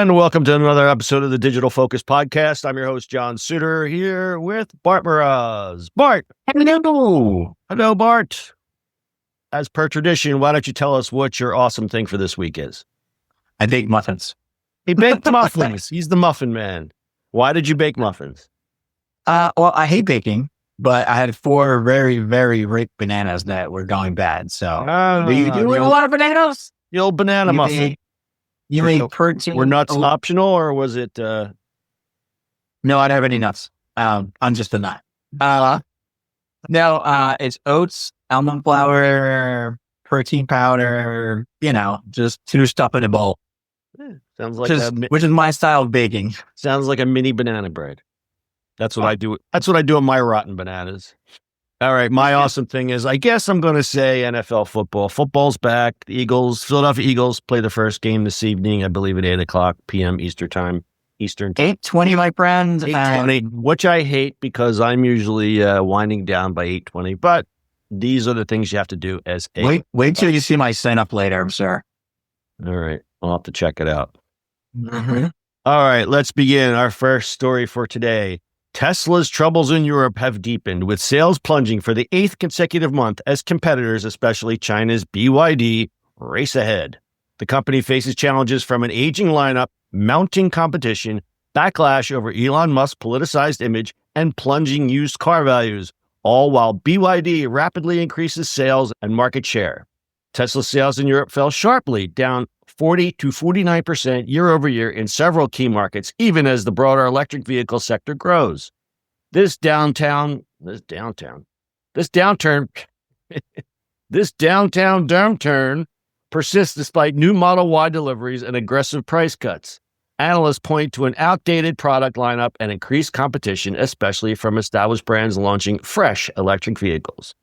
And welcome to another episode of the Digital Focus Podcast. I'm your host, John Suder, here with Bart Mroz. Bart. Hello. Hello, Bart. As per tradition, why don't you tell us what your awesome thing for this week is? I bake muffins. He baked muffins. He's the muffin man. Why did you bake muffins? Well, I hate baking, but I had 4 very, very ripe bananas that were going bad. So, Do you do a lot of bananas? The old banana muffin. You made protein. Were nuts optional, or was it? No, I don't have any nuts. I'm just a nut. No, it's oats, almond flour, protein powder. Just to stuff in a bowl. Sounds like which is my style of baking. Sounds like a mini banana bread. That's what I do. That's what I do with my rotten bananas. All right. My awesome thing is, I guess I'm going to say NFL football. Football's back. The Philadelphia Eagles play the first game this evening, I believe at 8:00 p.m. Eastern time. 8:20, my friend. 8:20, which I hate because I'm usually winding down by 8:20. But these are the things you have to do as a... Wait till you see my sign up later, sir. All right. I'll have to check it out. Mm-hmm. All right. Let's begin our first story for today. Tesla's troubles in Europe have deepened, with sales plunging for the 8th consecutive month as competitors, especially China's BYD, race ahead. The company faces challenges from an aging lineup, mounting competition, backlash over Elon Musk's politicized image, and plunging used car values, all while BYD rapidly increases sales and market share. Tesla sales in Europe fell sharply, down 40 to 49% year over year in several key markets, even as the broader electric vehicle sector grows. This downtown downturn persists despite new Model Y deliveries and aggressive price cuts. Analysts point to an outdated product lineup and increased competition, especially from established brands launching fresh electric vehicles.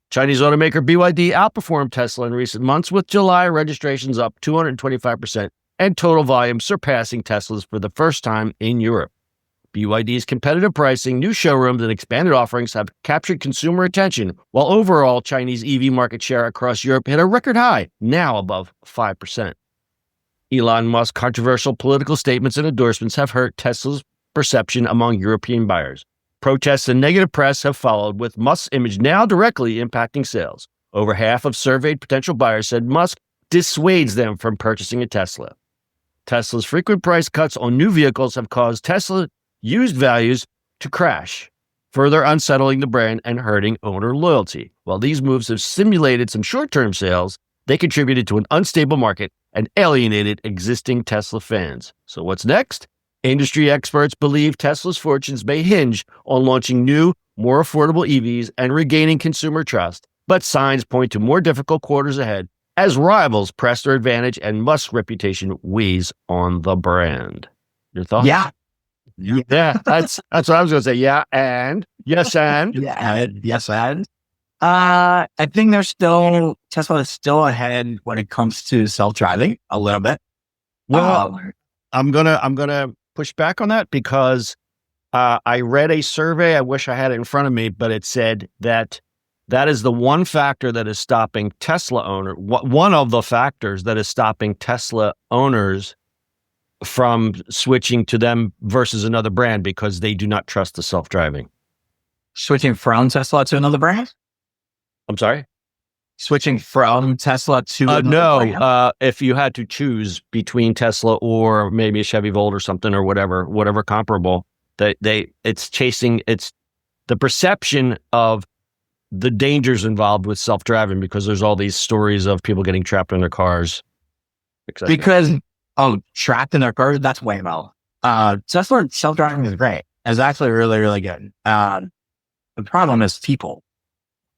Chinese automaker BYD outperformed Tesla in recent months, with July registrations up 225% and total volume surpassing Tesla's for the first time in Europe. BYD's competitive pricing, new showrooms, and expanded offerings have captured consumer attention, while overall Chinese EV market share across Europe hit a record high, now above 5%. Elon Musk's controversial political statements and endorsements have hurt Tesla's perception among European buyers. Protests and negative press have followed, with Musk's image now directly impacting sales. Over half of surveyed potential buyers said Musk dissuades them from purchasing a Tesla. Tesla's frequent price cuts on new vehicles have caused Tesla used values to crash, further unsettling the brand and hurting owner loyalty. While these moves have stimulated some short-term sales, they contributed to an unstable market and alienated existing Tesla fans. So what's next? Industry experts believe Tesla's fortunes may hinge on launching new, more affordable EVs and regaining consumer trust, but signs point to more difficult quarters ahead as rivals press their advantage and Musk's reputation weighs on the brand. Your thoughts? Yeah, that's what I was going to say. Yeah, and yes, and yes, and I think Tesla is still ahead when it comes to self-driving a little bit. Well, I'm gonna push back on that because I read a survey. I wish I had it in front of me, but it said that is the one factor that is stopping Tesla owners. One of the factors that is stopping Tesla owners from switching to them versus another brand because they do not trust the self-driving. Switching from Tesla to another brand? I'm sorry? Switching from Tesla to another brand? No. If you had to choose between Tesla or maybe a Chevy Volt or something or whatever comparable, it's the perception of the dangers involved with self-driving because there's all these stories of people getting trapped in their cars. Trapped in their cars? That's way low. Tesla self-driving is great. It's actually really, really good. The problem is people.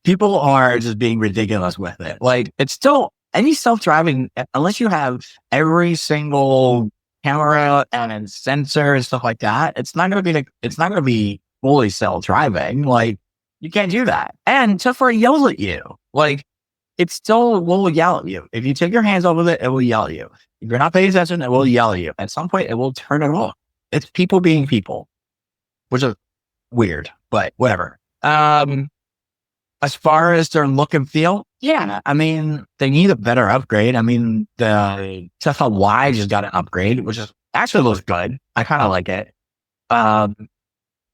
People are just being ridiculous with it. Like, it's still any self-driving, unless you have every single camera and sensor and stuff like that, it's not going to be fully self-driving. Like, you can't do that. And Tesla yells at you. Like, it still will yell at you. If you take your hands off of it, it will yell at you. If you're not paying attention, it will yell at you. At some point, it will turn it off. It's people being people, which is weird, but whatever. As far as their look and feel, yeah, I mean, they need a better upgrade. I mean, the Tesla Y just got an upgrade, which is actually looks good. I kind of like it. Um,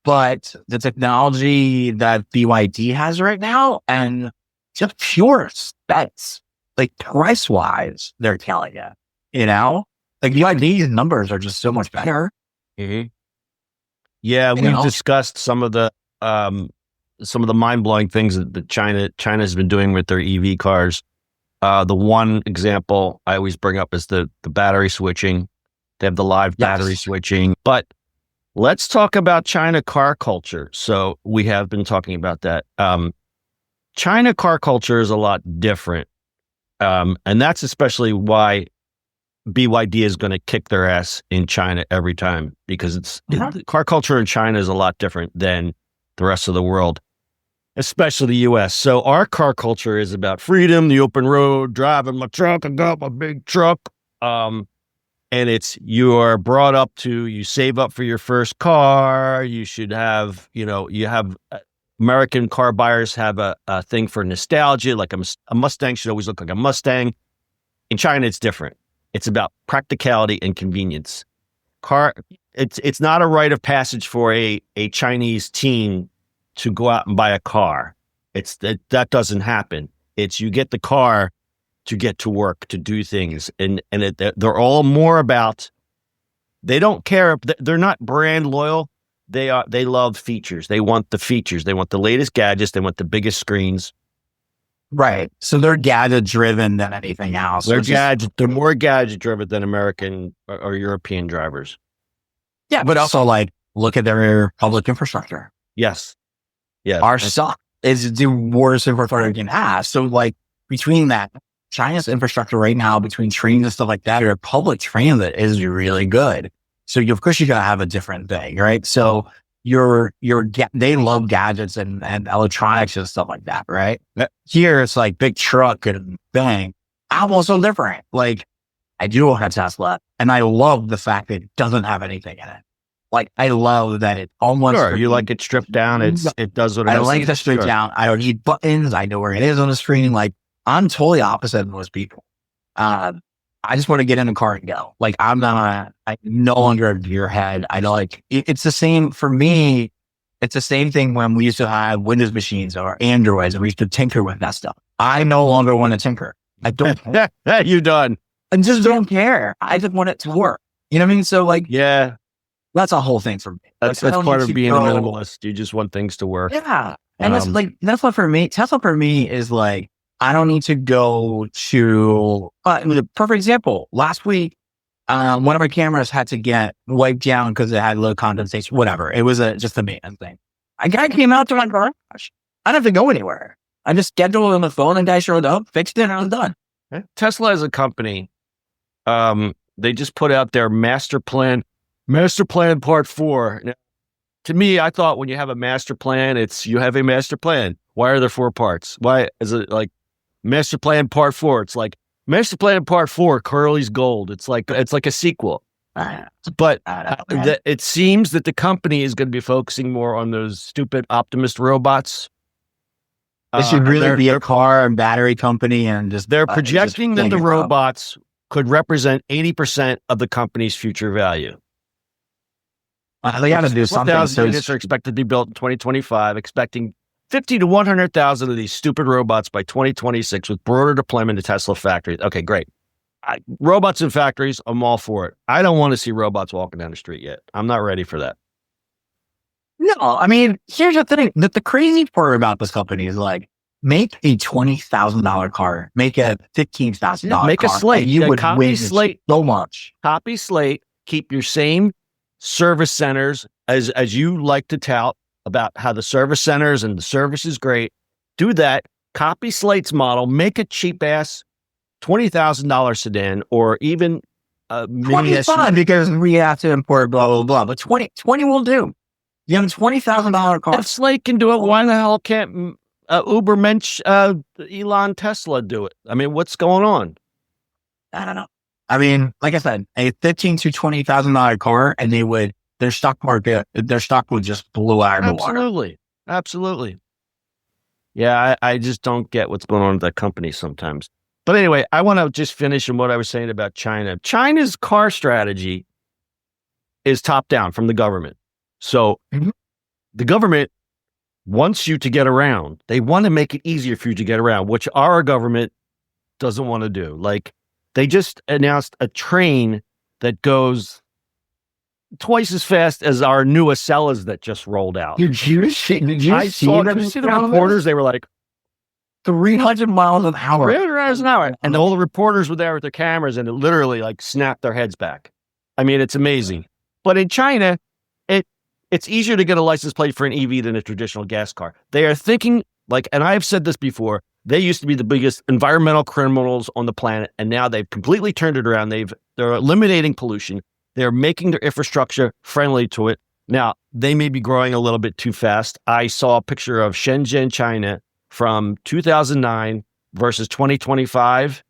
but the technology that BYD has right now and just pure specs, like price wise, they're telling you, like BYD's numbers are just so much better. Mm-hmm. Yeah, You we've know? discussed some of the mind blowing things that China's been doing with their EV cars. The one example I always bring up is the battery switching. They have the live battery switching. But let's talk about China car culture. So we have been talking about that. China car culture is a lot different. And that's especially why BYD is going to kick their ass in China every time, because the car culture in China is a lot different than the rest of the world, especially the US. So our car culture is about freedom, the open road, driving my truck. I got my big truck. And you are brought up to, you save up for your first car. You should have, American car buyers have a thing for nostalgia. Like a Mustang should always look like a Mustang. In China, it's different. It's about practicality and convenience. It's not a rite of passage for a Chinese teen to go out and buy a car. That doesn't happen. It's you get the car to get to work, to do things. And they're all more about, they don't care. They're not brand loyal. They love features. They want the features. They want the latest gadgets. They want the biggest screens. Right. So they're gadget driven than anything else. They're more gadget driven than American or European drivers. Yeah. But also like, look at their public infrastructure. Yes. Yeah. Our suck is the worst infrastructure you can have. So like between that, China's infrastructure right now, between trains and stuff like that, or public transit is really good. So of course you gotta have a different thing, right? So they love gadgets and electronics and stuff like that, right? Here it's like big truck and bang. I'm also different. Like I do own a Tesla and I love the fact that it doesn't have anything in it. Like I love that it almost. Sure, you like it stripped down. It does what it does. I like it stripped down. I don't need buttons. I know where it is on the screen. Like I'm totally opposite of most people. I just want to get in a car and go. Like I'm no longer a gearhead. I know it's the same for me. It's the same thing when we used to have Windows machines or Androids and we used to tinker with that stuff. I no longer want to tinker. I don't. You done. I just don't care. I just want it to work. You know what I mean? So like, yeah, that's a whole thing for me. That's part of being a minimalist. You just want things to work. Yeah. And that's what for me, Tesla for me is like, I don't need to go to, the perfect example, last week, one of my cameras had to get wiped down because it had low condensation, whatever. It was just a maintenance thing. A guy came out to my garage. I didn't have to go anywhere. I just scheduled it on the phone and guy showed up, fixed it, and I was done. Tesla as a company, they just put out their master plan part 4. Now, to me, I thought when you have a master plan, you have a master plan. Why are there 4 parts? Why is it like master plan part 4? It's like master plan part 4, Curly's Gold. It's like a sequel. But it seems that the company is going to be focusing more on those stupid Optimus robots. It should really be a car and battery company, and they're projecting that the robots could represent 80% of the company's future value. They got to do something. 1,000 units are expected to be built in 2025, expecting 50 to 100,000 of these stupid robots by 2026 with broader deployment to Tesla factories. Okay, great. Robots in factories, I'm all for it. I don't want to see robots walking down the street yet. I'm not ready for that. No, I mean, here's the thing. The crazy part about this company is like, make a $20,000 car, make a $15,000 car. Make a slate. You would copy win slate so much. Copy slate. Keep your same service centers as you like to tout about how the service centers and the service is great. Do that. Copy Slate's model. Make a cheap ass $20,000 sedan or even a mini SUV. Because we have to import blah blah blah. But 20 will do. You have a $20,000 car. If Slate can do it, why the hell can't Ubermensch Elon Tesla do it? I mean, what's going on? I don't know. I mean, like I said, a $15,000 to $20,000 car, and their stock would just blow out of the water. Absolutely. Yeah, I just don't get what's going on with that company sometimes. But anyway, I want to just finish on what I was saying about China. China's car strategy is top down from the government. So the government wants you to get around. They want to make it easier for you to get around, which our government doesn't want to do. Like, they just announced a train that goes twice as fast as our new Acellas that just rolled out. Did you see Did you see the reporters? They were like 300 miles an hour. 300 miles an hour. And all the reporters were there with their cameras, and it literally like snapped their heads back. I mean, it's amazing. But in China, it's easier to get a license plate for an EV than a traditional gas car. They are thinking like, and I've said this before, they used to be the biggest environmental criminals on the planet, and now they've completely turned it around. They're eliminating pollution. They're making their infrastructure friendly to it. Now, they may be growing a little bit too fast. I saw a picture of Shenzhen, China from 2009 versus 2025.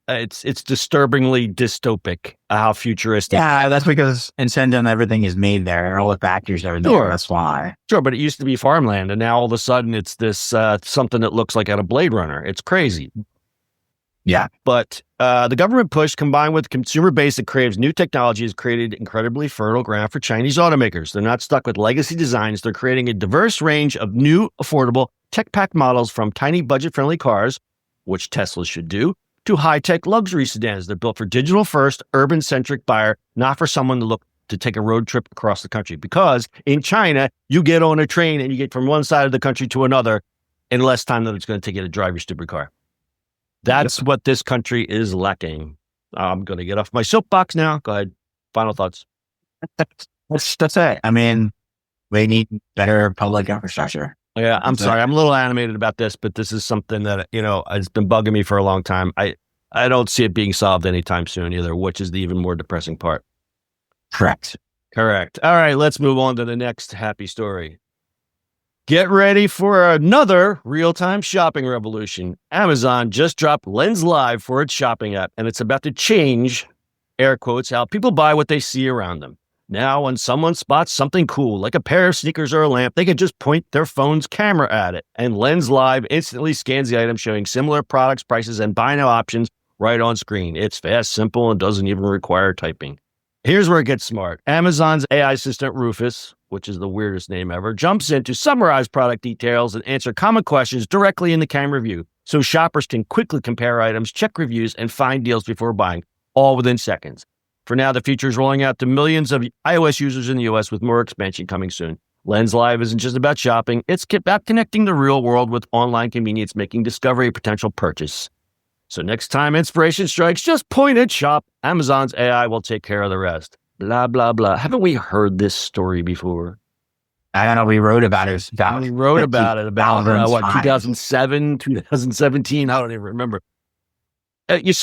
It's disturbingly dystopic how futuristic. Yeah, that's because in Shenzhen, everything is made there. All the factories are there. Sure. That's why. Sure, but it used to be farmland, and now all of a sudden it's this something that looks like out of Blade Runner. It's crazy. Yeah. But the government push combined with consumer base that craves new technology has created incredibly fertile ground for Chinese automakers. They're not stuck with legacy designs. They're creating a diverse range of new, affordable, tech-packed models from tiny budget-friendly cars, which Tesla should do, to high-tech luxury sedans. They're built for digital-first, urban-centric buyer, not for someone to take a road trip across the country. Because in China, you get on a train and you get from one side of the country to another in less time than it's going to take you to drive your stupid car. That's what this country is lacking. I'm going to get off my soapbox now. Go ahead. Final thoughts. That's it. I mean, we need better public infrastructure. Yeah, I'm sorry. I'm a little animated about this, but this is something that, has been bugging me for a long time. I don't see it being solved anytime soon either, which is the even more depressing part. Correct. All right, let's move on to the next happy story. Get ready for another real-time shopping revolution. Amazon just dropped Lens Live for its shopping app, and it's about to change, air quotes, how people buy what they see around them. Now, when someone spots something cool, like a pair of sneakers or a lamp, they can just point their phone's camera at it, and Lens Live instantly scans the item, showing similar products, prices, and buy now options right on screen. It's fast, simple, and doesn't even require typing. Here's where it gets smart. Amazon's AI assistant, Rufus, which is the weirdest name ever, jumps in to summarize product details and answer common questions directly in the camera view, so shoppers can quickly compare items, check reviews, and find deals before buying, all within seconds. For now, the feature is rolling out to millions of iOS users in the US, with more expansion coming soon. Lens Live isn't just about shopping. It's about connecting the real world with online convenience, making discovery a potential purchase. So next time inspiration strikes, just point at shop. Amazon's AI will take care of the rest. Blah, blah, blah. Haven't we heard this story before? I don't know. We wrote about it. We wrote about it about 2007, 2017? I don't even remember. Okay,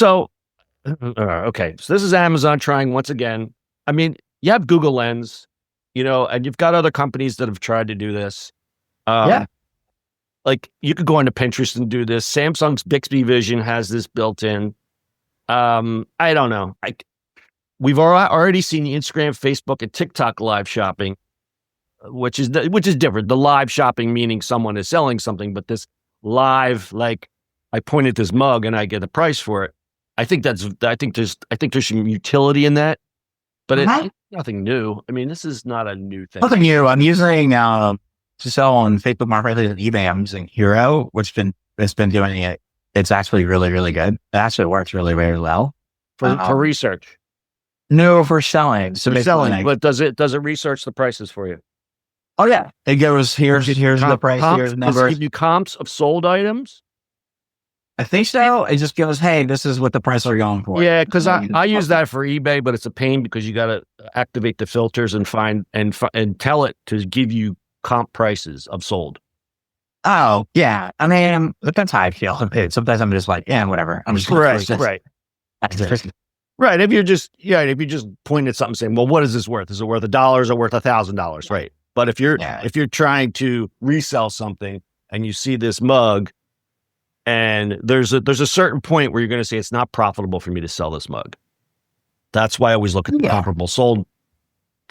so this is Amazon trying once again. I mean, you have Google Lens, and you've got other companies that have tried to do this. Like, you could go into Pinterest and do this. Samsung's Bixby Vision has this built in. I don't know. We've already seen Instagram, Facebook, and TikTok live shopping, which is different. The live shopping meaning someone is selling something, but this live, like, I point at this mug and I get a price for it. I think there's some utility in that, but it's nothing new. I mean, this is not a new thing. Nothing new. I'm using to sell on Facebook Marketplace and eBay. I'm using Hero, it's been doing it. It's actually really, really good. It actually works really, really well for research. No, for selling. So for selling, but does it research the prices for you? Oh yeah, it goes here's the price. Here's the numbers. Does it give you comps of sold items? I think so. It just goes, hey, this is what the price are going for. Yeah, because I use that for eBay, but it's a pain because you got to activate the filters and find and tell it to give you comp prices of sold. Oh yeah, I mean that's how I feel. Sometimes I'm just like, yeah, whatever. I'm just right. Right. If you're just pointing at something saying, well, what is this worth? Is it worth $1 or worth $1,000? Right. But if you're trying to resell something and you see this mug, and there's a certain point where you're going to say it's not profitable for me to sell this mug. That's why I always look at the comparable sold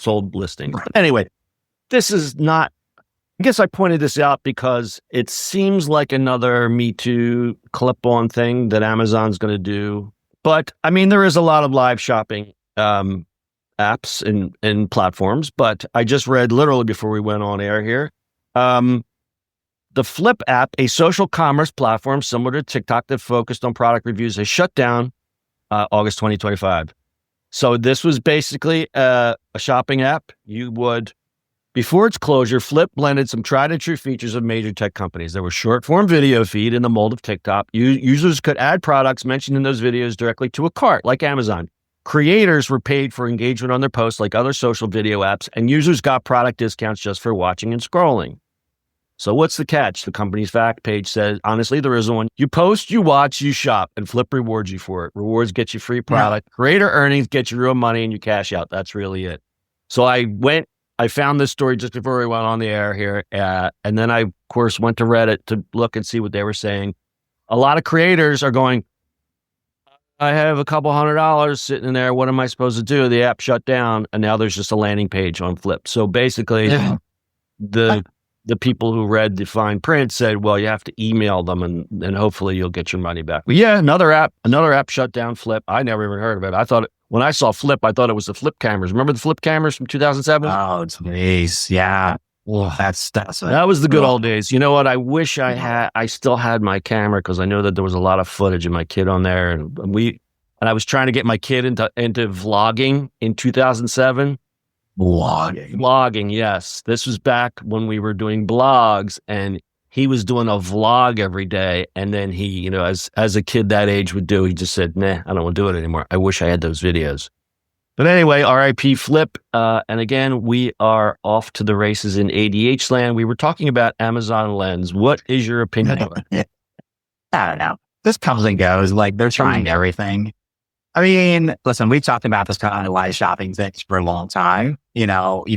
listings. Right. Anyway, this is not. I guess I pointed this out because it seems like another Me Too clip-on thing that Amazon's going to do. But I mean, there is a lot of live shopping. apps and platforms, but I just read literally before we went on air here. The Flip app, a social commerce platform similar to TikTok that focused on product reviews, has shut down August 2025. So this was basically a shopping app. Before its closure, Flip blended some tried and true features of major tech companies. There was short form video feed in the mold of TikTok. Users could add products mentioned in those videos directly to a cart, like Amazon. Creators were paid for engagement on their posts, like other social video apps, and users got product discounts just for watching and scrolling. So what's the catch? The company's fact page says, honestly, there isn't one. You post, you watch, you shop, and Flip rewards you for it. Rewards get you free product. Creator earnings get you real money, and you cash out. That's really it. So I found this story just before we went on the air here. And then I, of course, went to Reddit to look and see what they were saying. A lot of creators are going, I have a couple $100 sitting in there. What am I supposed to do? The app shut down, and now there's just a landing page on Flip. So basically, the people who read the fine print said, well, you have to email them and hopefully you'll get your money back. But yeah, another app shut down, Flip. I never even heard of it. When I saw Flip, I thought it was the Flip cameras. Remember the Flip cameras from 2007? Oh, it's nice. Yeah. Well, that was the good old days. You know what? I wish I still had my camera, because I know that there was a lot of footage of my kid on there. And I was trying to get my kid into vlogging in 2007. Vlogging, yes. This was back when we were doing blogs, and he was doing a vlog every day. And then he, as a kid that age would do, he just said, nah, I don't want to do it anymore. I wish I had those videos. But anyway, RIP Flip. And again, we are off to the races in ADH land. We were talking about Amazon Lens. What is your opinion on it? I don't know. This comes and goes. Like, they're trying everything. I mean, listen, we've talked about this kind of live shopping things for a long time. You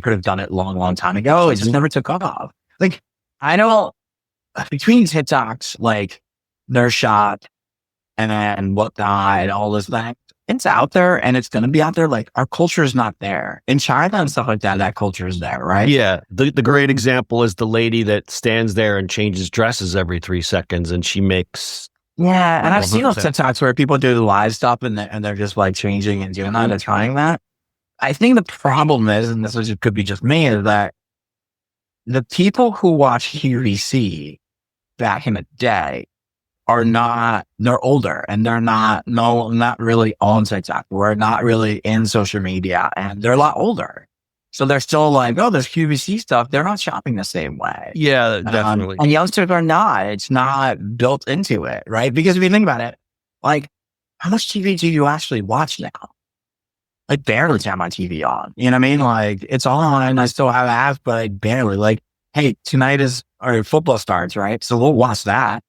could have done it long time ago. It just never took off. Like, I know between TikToks, like their shot and then whatnot and all this thing, it's out there and it's going to be out there. Like, our culture is not there. In China and stuff like that, that culture is there, right? Yeah. The great example is the lady that stands there and changes dresses every 3 seconds, and she makes... Yeah, and I've seen those TikToks where people do the live stuff and they're just like changing and doing that and trying that. I think the problem is, and could be just me, is that the people who watch QVC back in the day they're older and they're not really on TikTok. We're not really in social media, and they're a lot older. So they're still like, oh, there's QVC stuff. They're not shopping the same way. Yeah, definitely. And youngsters are not. It's not built into it, right? Because if you think about it, like, how much TV do you actually watch now? Like, barely turn my TV on. You know what I mean? Like, it's all on and I still have apps, but I barely. Like, hey, tonight our football starts, right? So we'll watch that.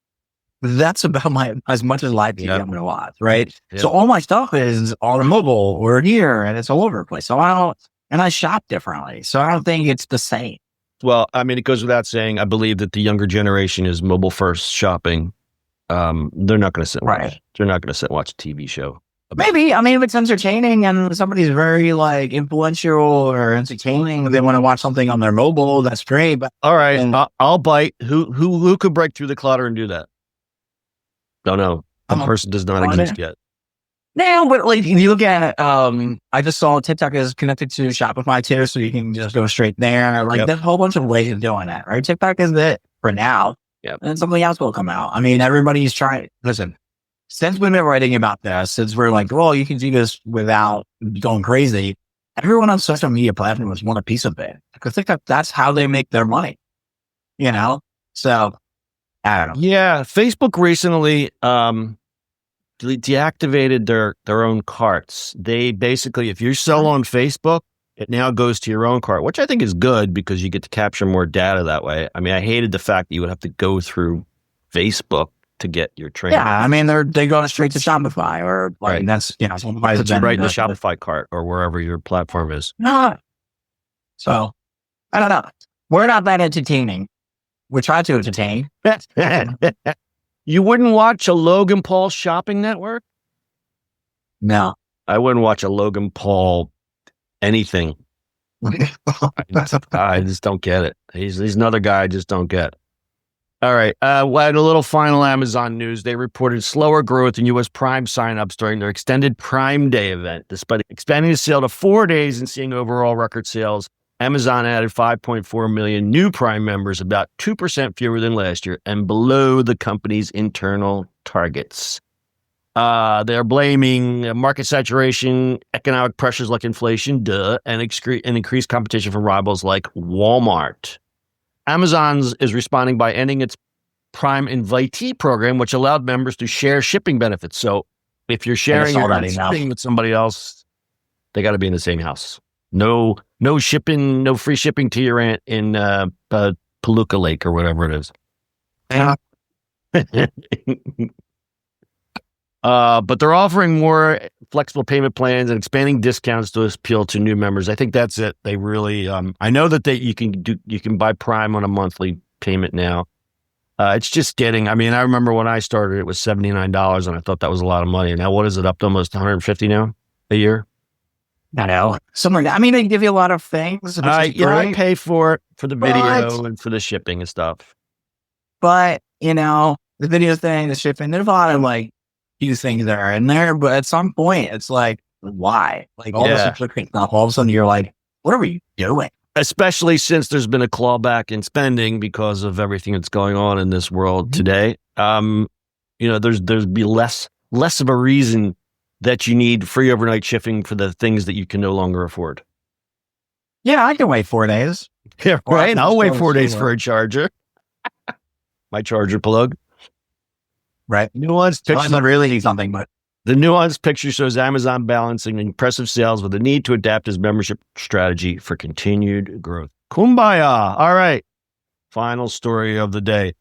But that's about as much as live TV I'm going to watch, right? Yep. So all my stuff is on mobile or here, and it's all over the place. So I shop differently. So I don't think it's the same. Well, I mean, it goes without saying, I believe that the younger generation is mobile first shopping. They're not going to sit They're not going to sit and watch a TV show. Maybe. I mean, if it's entertaining and somebody's very like influential or entertaining, they want to watch something on their mobile, that's great. But all right, I'll bite. Who could break through the clutter and do that? Don't know. The person does not exist yet. No, but like, if you look at it, I just saw TikTok is connected to Shopify too, so you can just go straight there. Like, there's a whole bunch of ways of doing that, right? TikTok is it for now. Yep. And something else will come out. I mean, everybody's trying. Listen, since we've been writing about this, since we're like, well, you can do this without going crazy, everyone on social media platforms want a piece of it. Because TikTok, that's how they make their money. So, I don't know. Yeah, Facebook recently, deactivated their own carts. They basically, if you sell on Facebook, it now goes to your own cart, which I think is good because you get to capture more data that way. I mean, I hated the fact that you would have to go through Facebook to get your training. Yeah, I mean, they go straight to Shopify or like, right. That's, Shopify's right in the Shopify cart or wherever your platform is. No. So, I don't know. We're not that entertaining. We try to entertain. You wouldn't watch a Logan Paul shopping network? No. I wouldn't watch a Logan Paul anything. I just don't get it. He's another guy I just don't get. All right. Well, a little final Amazon news. They reported slower growth in U.S. Prime signups during their extended Prime Day event. Despite expanding the sale to 4 days and seeing overall record sales, Amazon added 5.4 million new Prime members, about 2% fewer than last year, and below the company's internal targets. They're blaming market saturation, economic pressures like inflation, and increased competition from rivals like Walmart. Amazon's is responding by ending its Prime Invitee program, which allowed members to share shipping benefits. So if you're sharing your shipping with somebody else, they got to be in the same house. No shipping, no free shipping to your aunt in Paluca Lake or whatever it is. Yeah. But they're offering more flexible payment plans and expanding discounts to appeal to new members. I think that's it. They really, I know that you can buy Prime on a monthly payment now. It's just getting, I remember when I started, it was $79 and I thought that was a lot of money. Now, what is it, up to almost $150 now a year? I know. Something like that. They give you a lot of things. I pay for it for the video and for the shipping and stuff. But, the video thing, the shipping, there's a lot of few things that are in there, but at some point it's why? All of a sudden you're like, what are we doing? Especially since there's been a clawback in spending because of everything that's going on in this world today. There's be less of a reason that you need free overnight shipping for the things that you can no longer afford. Yeah, I can wait 4 days. Yeah, right. I'll wait 4 days for a charger. My charger plug. Right. Nuanced picture. I really need something, but the nuanced picture shows Amazon balancing impressive sales with the need to adapt its membership strategy for continued growth. Kumbaya. All right. Final story of the day.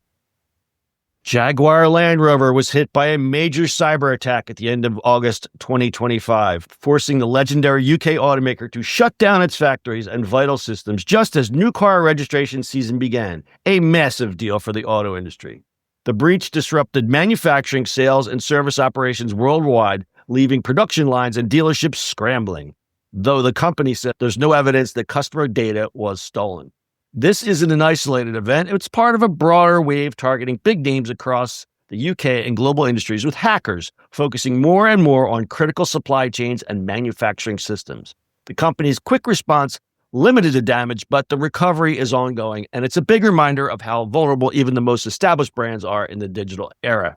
Jaguar Land Rover was hit by a major cyber attack at the end of August 2025, forcing the legendary UK automaker to shut down its factories and vital systems just as new car registration season began. A massive deal for the auto industry. The breach disrupted manufacturing, sales, and service operations worldwide, leaving production lines and dealerships scrambling, though the company said there's no evidence that customer data was stolen. This isn't an isolated event. It's part of a broader wave targeting big names across the UK and global industries, with hackers focusing more and more on critical supply chains and manufacturing systems. The company's quick response limited the damage, but the recovery is ongoing, and it's a big reminder of how vulnerable even the most established brands are in the digital era.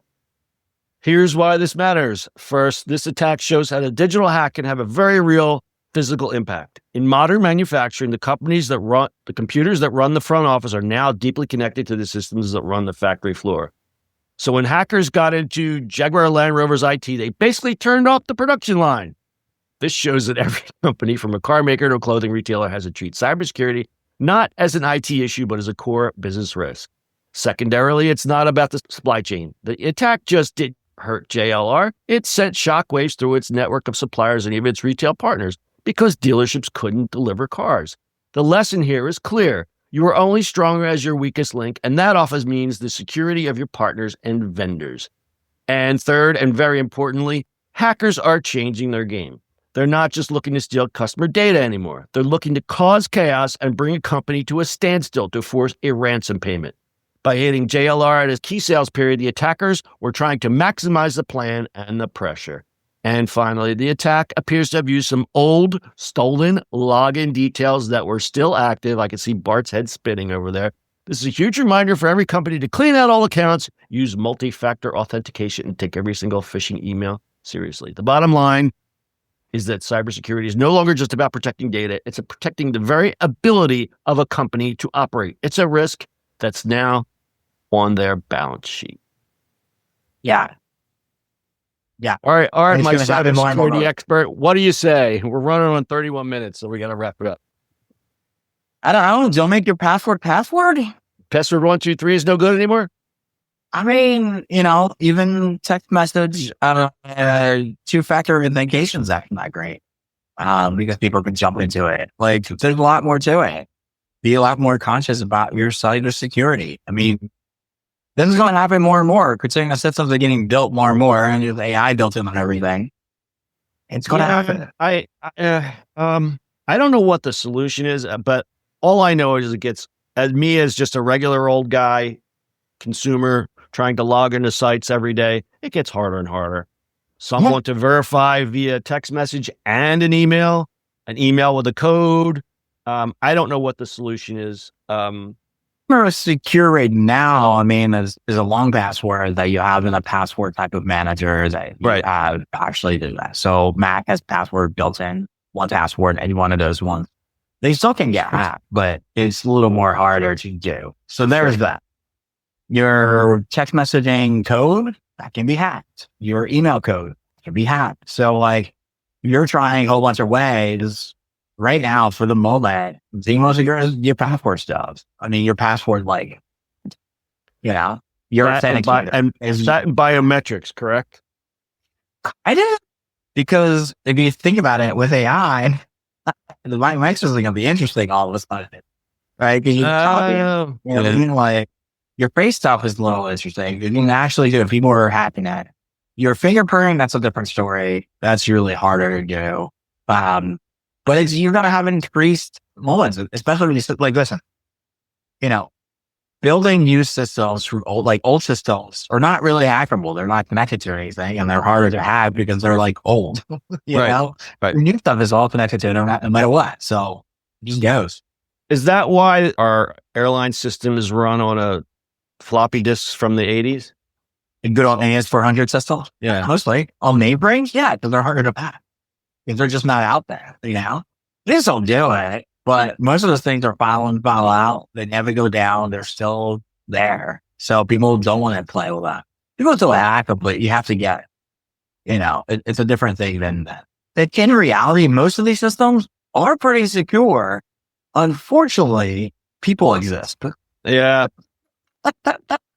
Here's why this matters. First, this attack shows how the digital hack can have a very real physical impact. In modern manufacturing, the computers that run the front office are now deeply connected to the systems that run the factory floor. So when hackers got into Jaguar Land Rover's IT, they basically turned off the production line. This shows that every company, from a car maker to a clothing retailer, has to treat cybersecurity not as an IT issue, but as a core business risk. Secondarily, it's not about the supply chain. The attack just didn't hurt JLR. It sent shockwaves through its network of suppliers and even its retail partners because dealerships couldn't deliver cars. The lesson here is clear. You are only stronger as your weakest link, and that often means the security of your partners and vendors. And third, and very importantly, hackers are changing their game. They're not just looking to steal customer data anymore. They're looking to cause chaos and bring a company to a standstill to force a ransom payment. By hitting JLR at its key sales period, the attackers were trying to maximize the plan and the pressure. And finally, the attack appears to have used some old, stolen login details that were still active. I can see Bart's head spinning over there. This is a huge reminder for every company to clean out all accounts, use multi-factor authentication, and take every single phishing email seriously. The bottom line is that cybersecurity is no longer just about protecting data. It's protecting the very ability of a company to operate. It's a risk that's now on their balance sheet. Yeah. All right, my cybersecurity expert. What do you say? We're running on 31 minutes, so we got to wrap it up. I don't know. Don't make your password. Password 123 is no good anymore? Even text message, two-factor authentication is actually not great because people can jump into it. There's a lot more to it. Be a lot more conscious about your cybersecurity. This is going to happen more and more, considering the systems are getting built more and more, and there's AI built in on everything. It's going to happen. I don't know what the solution is, but all I know is it gets, as me as just a regular old guy, consumer trying to log into sites every day, it gets harder and harder. Some want to verify via text message and an email with a code. I don't know what the solution is. Most secure right now, I mean, is a long password that you have in a password type of manager that you have actually do that. So Mac has password built in, 1Password, any one of those ones. They still can get hacked, but it's a little more harder to do. So there's that. Your text messaging code, that can be hacked. Your email code can be hacked. So like, you're trying a whole bunch of ways right now for the moment. The most secure is your password stuff. I mean, your password, like, your authenticator. And is that in biometrics, correct? I did. Because if you think about it with AI, the biometrics is going to be interesting all of a sudden. Right? Because you copy, like, your face stuff is a little interesting. You can actually do it. People are hacking at it. Your fingerprinting, that's a different story. That's really harder to do. But you're going to have increased moments, especially when you like, listen, building new systems from old systems are not really hackable. They're not connected to anything, and they're harder to hack because they're like old. you know, right. New stuff is all connected to internet no matter what. So it just goes. Is that why our airline system is run on a floppy disks from the 80s? A good old AS400 system? Yeah. Mostly. On mainframes? Yeah, because they're harder to hack. Because they're just not out there, They still do it, but most of those things are file in, file out. They never go down. They're still there. So people don't want to play with that. People still hack them, but you have to get it's a different thing than that. In reality, most of these systems are pretty secure. Unfortunately, people exist. Yeah.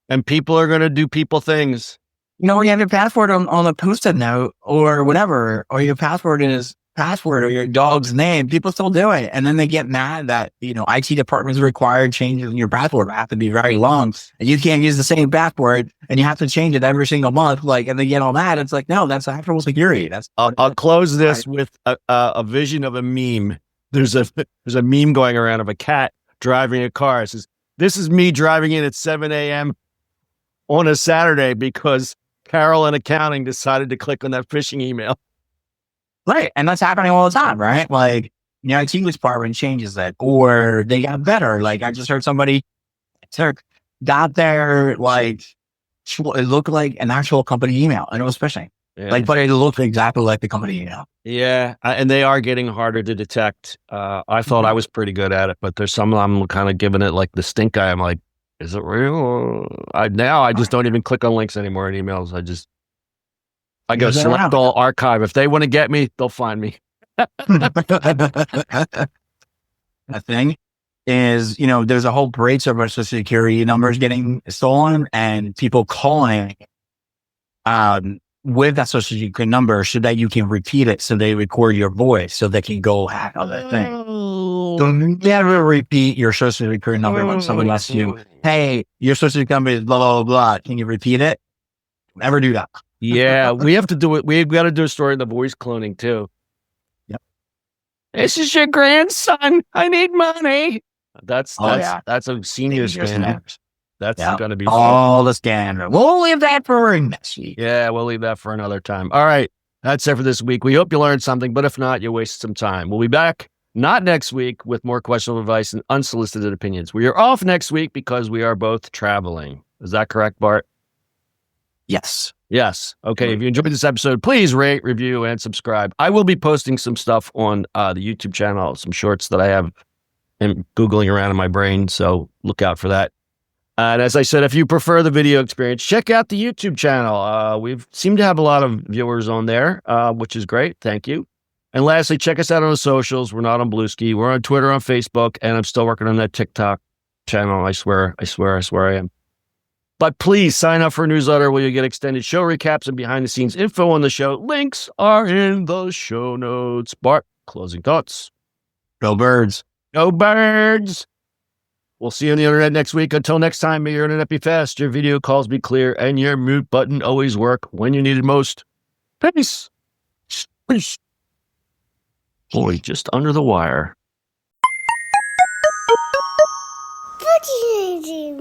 And people are going to do people things. When you have your password on a Post-it note or whatever, or your password is password or your dog's name, people still do it. And then they get mad that, IT departments require changes in your password have to be very long and you can't use the same password and you have to change it every single month. And they get all mad. It's like, no, that's actual security. I'll close this with a vision of a meme. There's a meme going around of a cat driving a car. It says, "This is me driving in at 7 a.m. on a Saturday because Carol in accounting decided to click on that phishing email." Right. And that's happening all the time, right? IT department changes it or they got better. I just heard somebody got their, it looked like an actual company email and it was phishing. Yeah. But it looked exactly like the company email. Yeah. And they are getting harder to detect. I thought I was pretty good at it, but there's some I'm kind of giving it like the stink eye. I'm like, is it real? I just don't even click on links anymore in emails. I go select all, archive. If they want to get me, they'll find me. The thing is, there's a whole breach of our social security numbers getting stolen and people calling with that social security number so that you can repeat it so they record your voice so they can go hack on that thing. Don't never repeat your social security number when someone asks you, "Hey, your social security number is blah, blah, blah, blah. Can you repeat it?" Never do that. Yeah, we have to do it. We've got to do a story on the voice cloning too. Yep. This is your grandson. I need money. That's a senior scam. That's going to be all the scam. We'll leave that for next week. Yeah, we'll leave that for another time. All right. That's it for this week. We hope you learned something, but if not, you wasted some time. We'll be back not next week with more questionable advice and unsolicited opinions. We are off next week because we are both traveling. Is that correct, Bart? Yes. Yes. Okay. If you enjoyed this episode, please rate, review, and subscribe. I will be posting some stuff on the YouTube channel, some shorts that I have and Googling around in my brain. So look out for that. And as I said, if you prefer the video experience, check out the YouTube channel. We've seemed to have a lot of viewers on there, which is great. Thank you. And lastly, check us out on the socials. We're not on Bluesky. We're on Twitter, on Facebook, and I'm still working on that TikTok channel. I swear I am. But please sign up for a newsletter where you get extended show recaps and behind-the-scenes info on the show. Links are in the show notes. Bart, closing thoughts. Go Birds. Go Birds. We'll see you on the internet next week. Until next time, may your internet be fast, your video calls be clear, and your mute button always work when you need it most. Peace. Peace. Boy, just under the wire. Changing,